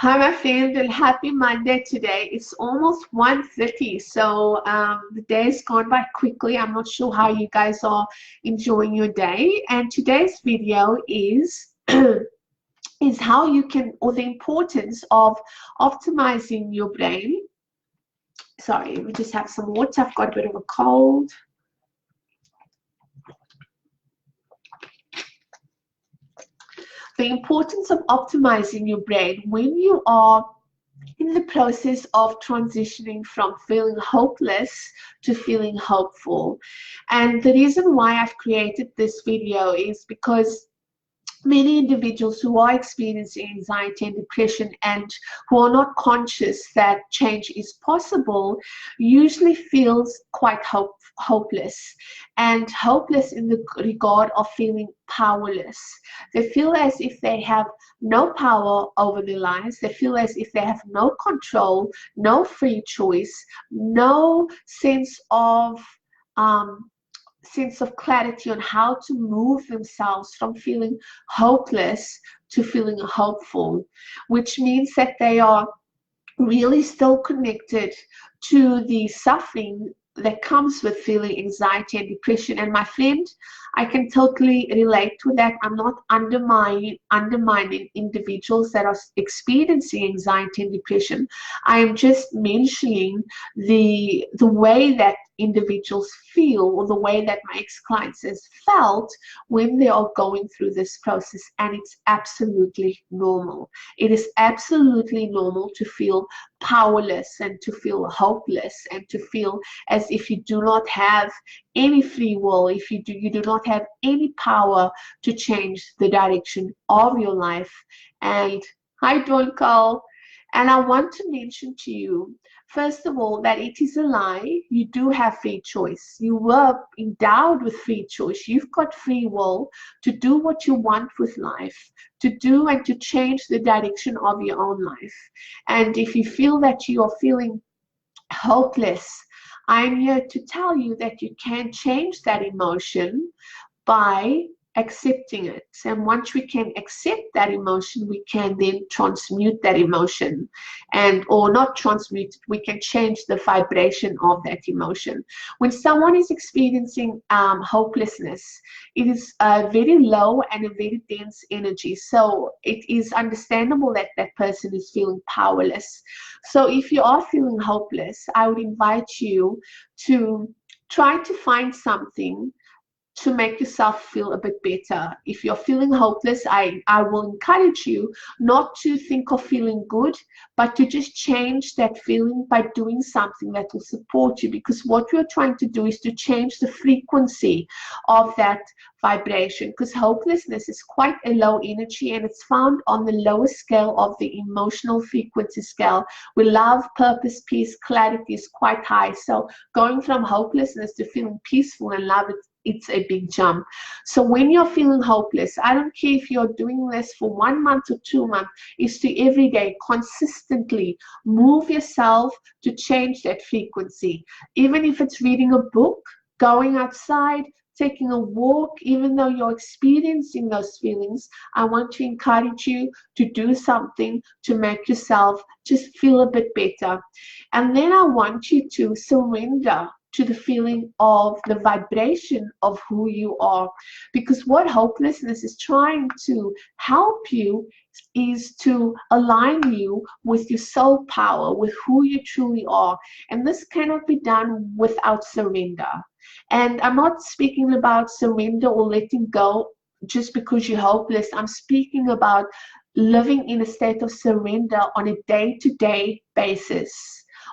Hi, my friend, and happy Monday today. It's almost 1:30, so the day's gone by quickly. I'm not sure how you guys are enjoying your day. And today's video is is how you can, or the importance of optimizing your brain. Sorry, we just have some water. I've got a bit of a cold. The importance of optimizing your brain when you are in the process of transitioning from feeling hopeless to feeling hopeful. And the reason why I've created this video is because many individuals who are experiencing anxiety and depression and who are not conscious that change is possible usually feels quite hopeless, and hopeless in the regard of feeling powerless. They feel as if they have no power over their lives. They feel as if they have no control, no free choice, no sense of clarity on how to move themselves from feeling hopeless to feeling hopeful, which means that they are really still connected to the suffering that comes with feeling anxiety and depression. And my friend, I can totally relate to that. I'm not undermining individuals that are experiencing anxiety and depression. I am just mentioning the way that individuals feel, or the way that my ex-clients has felt when they are going through this process. And it's absolutely normal. It is absolutely normal to feel powerless and to feel hopeless and to feel as if you do not have any free will, if you do not have any power to change the direction of your life. And hi, Dawn Cole. And I want to mention to you, first of all, that it is a lie. You do have free choice. You were endowed with free choice. You've got free will to do what you want with life, to do and to change the direction of your own life. And if you feel that you are feeling hopeless, I'm here to tell you that you can change that emotion by accepting it. And once we can accept that emotion, we can then transmute that emotion, and or not transmute it, we can change the vibration of that emotion. When someone is experiencing hopelessness, it is a very low and a very dense energy. So it is understandable that that person is feeling powerless. So if you are feeling hopeless, I would invite you to try to find something to make yourself feel a bit better. If you're feeling hopeless, I will encourage you not to think of feeling good, but to just change that feeling by doing something that will support you. Because what we're trying to do is to change the frequency of that vibration, because hopelessness is quite a low energy, and it's found on the lowest scale of the emotional frequency scale, where love, purpose, peace, clarity is quite high. So going from hopelessness to feeling peaceful and love, it's a big jump. So when you're feeling hopeless, I don't care if you're doing this for 1 month or 2 months, is to every day consistently move yourself to change that frequency. Even if it's reading a book, going outside, taking a walk, even though you're experiencing those feelings, I want to encourage you to do something to make yourself just feel a bit better. And then I want you to surrender to the feeling of the vibration of who you are. Because what hopelessness is trying to help you is to align you with your soul power, with who you truly are. And this cannot be done without surrender. And I'm not speaking about surrender or letting go just because you're hopeless. I'm speaking about living in a state of surrender on a day-to-day basis.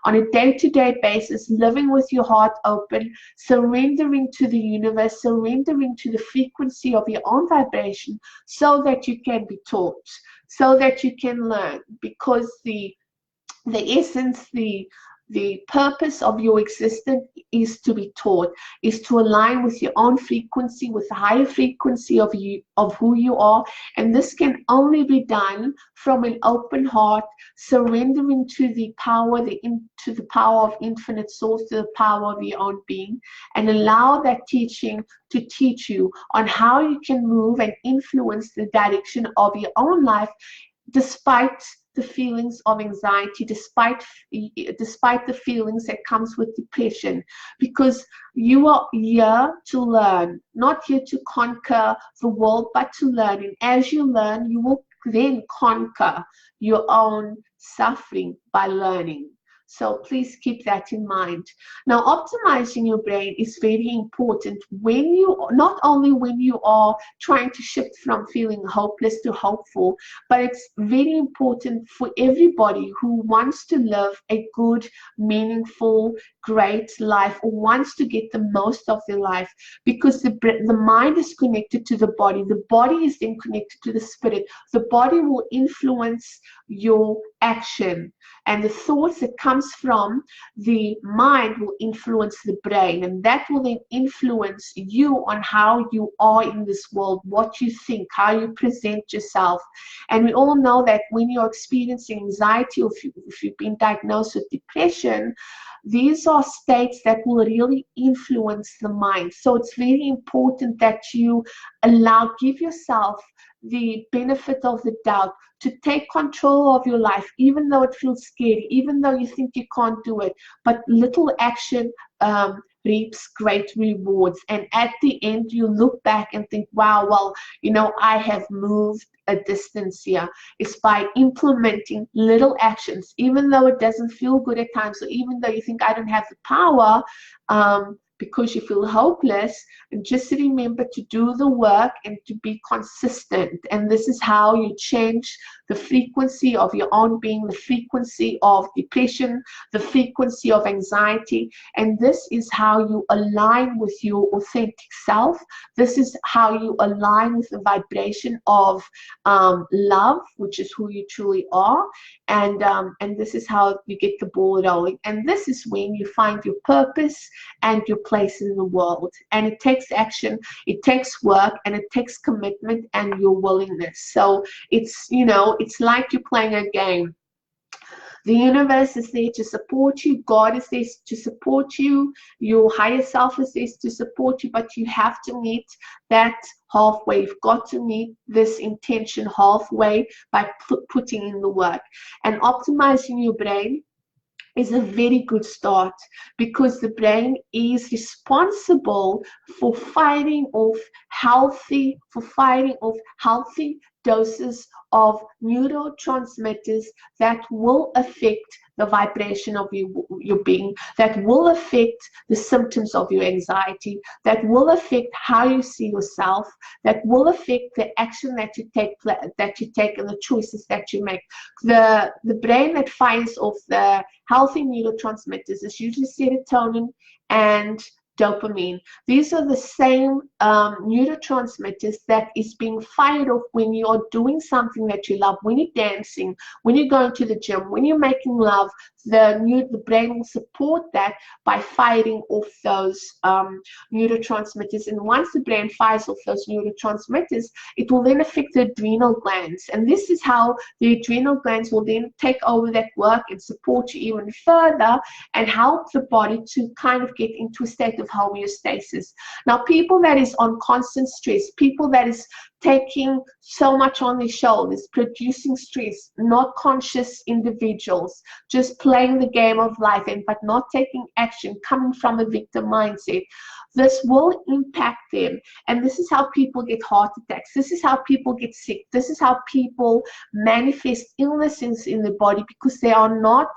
On a day-to-day basis, living with your heart open, surrendering to the universe, surrendering to the frequency of your own vibration, so that you can be taught, so that you can learn. Because the essence, the purpose of your existence is to be taught, is to align with your own frequency, with the higher frequency of you, of who you are. And this can only be done from an open heart, surrendering to the power, to the power of infinite source, to the power of your own being, and allow that teaching to teach you on how you can move and influence the direction of your own life, despite the feelings of anxiety, despite the feelings that comes with depression, because you are here to learn, not here to conquer the world, but to learn. And as you learn, you will then conquer your own suffering by learning. So please keep that in mind. Now, optimizing your brain is very important when you, not only when you are trying to shift from feeling hopeless to hopeful, but it's very important for everybody who wants to live a good, meaningful, great life, or wants to get the most of their life, because the mind is connected to the body is then connected to the spirit. The body will influence your action, and the thoughts that comes from the mind will influence the brain, and that will then influence you on how you are in this world, what you think, how you present yourself. And we all know that when you're experiencing anxiety, or if you've been diagnosed with depression, these are states that will really influence the mind. So it's very important that you give yourself the benefit of the doubt to take control of your life, even though it feels scary, even though you think you can't do it. But little action reaps great rewards. And at the end, you look back and think, wow, well, I have moved a distance here. It's by implementing little actions, even though it doesn't feel good at times, or even though you think I don't have the power, because you feel hopeless. And just remember to do the work and to be consistent. And this is how you change the frequency of your own being, the frequency of depression, the frequency of anxiety. And this is how you align with your authentic self. This is how you align with the vibration of love, which is who you truly are. And this is how you get the ball rolling. And this is when you find your purpose and your place in the world. And it takes action, it takes work, and it takes commitment and your willingness. So it's like you're playing a game. The universe is there to support you. God is there to support you. Your higher self is there to support you. But you have to meet that halfway. You've got to meet this intention halfway by putting in the work. And optimizing your brain is a very good start, because the brain is responsible for fighting off healthy doses of neurotransmitters that will affect the vibration of your being, that will affect the symptoms of your anxiety, that will affect how you see yourself, that will affect the action that you take and the choices that you make. The brain that fires off the healthy neurotransmitters is usually serotonin and dopamine. These are the same neurotransmitters that is being fired off when you are doing something that you love, when you're dancing, when you're going to the gym, when you're making love. The brain will support that by firing off those neurotransmitters. And once the brain fires off those neurotransmitters, it will then affect the adrenal glands. And this is how the adrenal glands will then take over that work and support you even further and help the body to kind of get into a state of homeostasis. Now, people that is on constant stress, people that is taking so much on their shoulders, producing stress, not conscious individuals, just playing the game of life but not taking action, coming from a victim mindset, this will impact them. And this is how people get heart attacks. This is how people get sick. This is how people manifest illnesses in the body, because they are not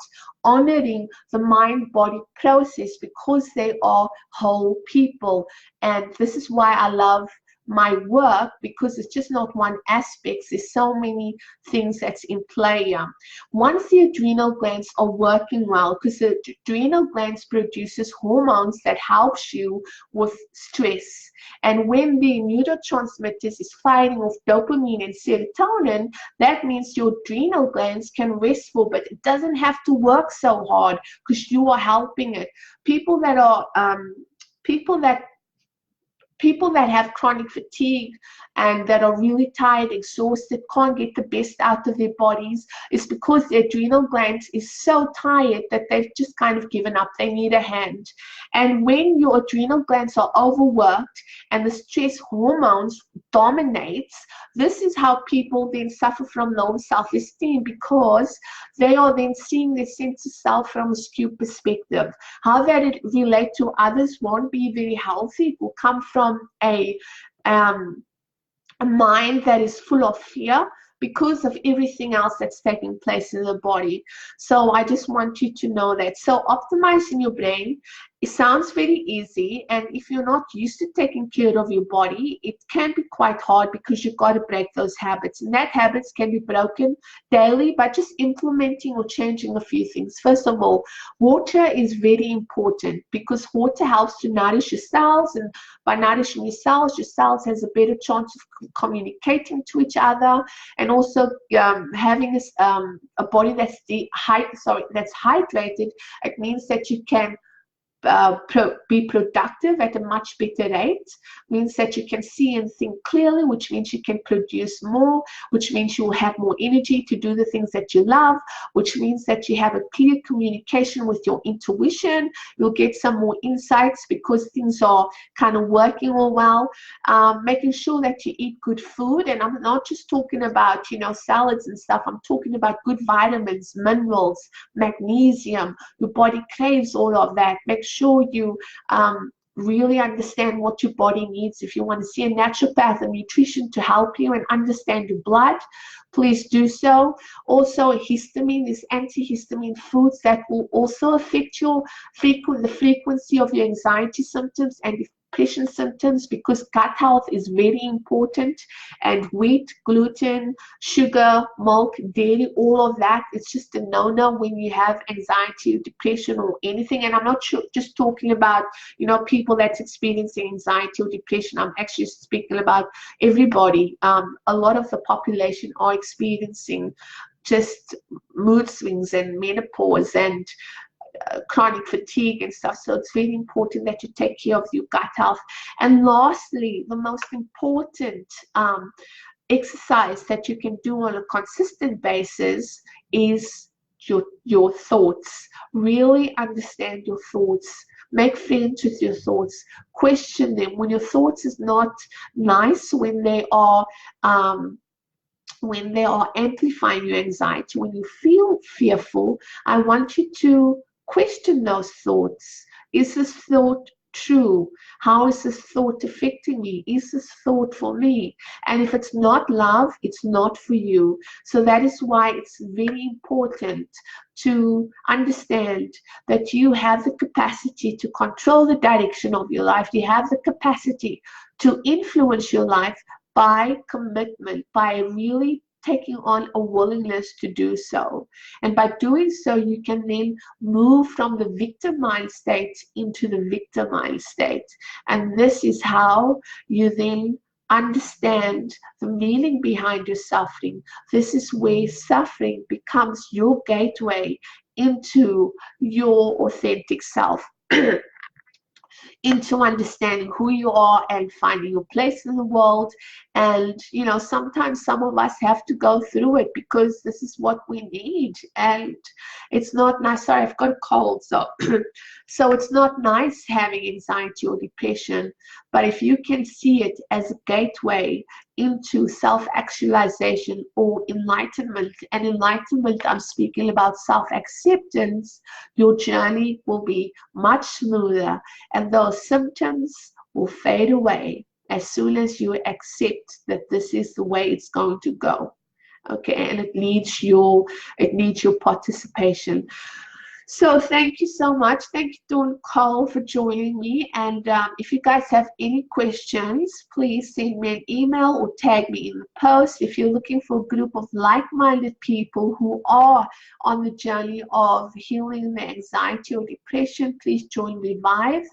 honoring the mind-body process, because they are whole people. And this is why I love my work, because it's just not one aspect. There's so many things that's in play. Once the adrenal glands are working well, because the adrenal glands produces hormones that helps you with stress, and when the neurotransmitters is firing off dopamine and serotonin, that means your adrenal glands can rest for, but it doesn't have to work so hard because you are helping it. People that people that have chronic fatigue and that are really tired, exhausted, can't get the best out of their bodies, is because their adrenal glands is so tired that they've just kind of given up. They need a hand. And when your adrenal glands are overworked and the stress hormones dominates, this is how people then suffer from low self-esteem, because they are then seeing their sense of self from a skewed perspective. How that it relate to others won't be very healthy. It will come from a mind that is full of fear because of everything else that's taking place in the body. So I just want you to know that. So optimizing your brain, it sounds very easy, and if you're not used to taking care of your body, it can be quite hard, because you've got to break those habits. And that habits can be broken daily by just implementing or changing a few things. First of all, water is very important, because water helps to nourish your cells, and by nourishing your cells has a better chance of communicating to each other, and also having a body that's hydrated. It means that you can be productive at a much better rate, means that you can see and think clearly, which means you can produce more, which means you will have more energy to do the things that you love, which means that you have a clear communication with your intuition. You'll get some more insights because things are kind of working all well. Making sure that you eat good food, and I'm not just talking about salads and stuff. I'm talking about good vitamins, minerals, magnesium. Your body craves all of that. Make sure you really understand what your body needs. If you want to see a naturopath and nutrition to help you and understand your blood, please do so. Also, histamine is antihistamine foods that will also affect the frequency of your anxiety symptoms and depression symptoms, because gut health is very important. And wheat, gluten, sugar, milk, dairy, all of that, it's just a no-no when you have anxiety or depression or anything. And I'm not just talking about people that's experiencing anxiety or depression. I'm actually speaking about everybody. A lot of the population are experiencing just mood swings and menopause and chronic fatigue and stuff. So it's very important that you take care of your gut health. And lastly, the most important exercise that you can do on a consistent basis is your thoughts. Really understand your thoughts. Make friends with your thoughts. Question them. When your thoughts is not nice, when they are amplifying your anxiety, when you feel fearful, I want you to question those thoughts. Is this thought true? How is this thought affecting me? Is this thought for me? And if it's not love, it's not for you. So that is why it's very important to understand that you have the capacity to control the direction of your life. You have the capacity to influence your life by commitment, by really taking on a willingness to do so. And by doing so, you can then move from the victim mind state into the victim mind state. And this is how you then understand the meaning behind your suffering. This is where suffering becomes your gateway into your authentic self. Into understanding who you are and finding your place in the world. And sometimes some of us have to go through it because this is what we need, and it's not nice. Sorry, I've got a cold, so it's not nice having anxiety or depression. But if you can see it as a gateway into self-actualization or enlightenment, and enlightenment, I'm speaking about self-acceptance, your journey will be much smoother, and those symptoms will fade away as soon as you accept that this is the way it's going to go. Okay, and it needs your participation. So thank you so much. Thank you, Dawn Cole, for joining me. And if you guys have any questions, please send me an email or tag me in the post. If you're looking for a group of like-minded people who are on the journey of healing their anxiety or depression, please join Revive,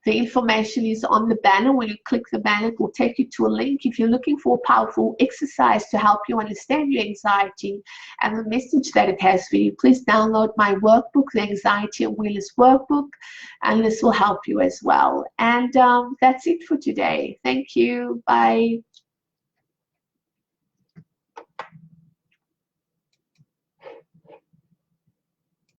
The information is on the banner. When you click the banner, it will take you to a link. If you're looking for a powerful exercise to help you understand your anxiety and the message that it has for you, please download my workbook, the Anxiety Awareness Workbook, and this will help you as well. And that's it for today. Thank you. Bye.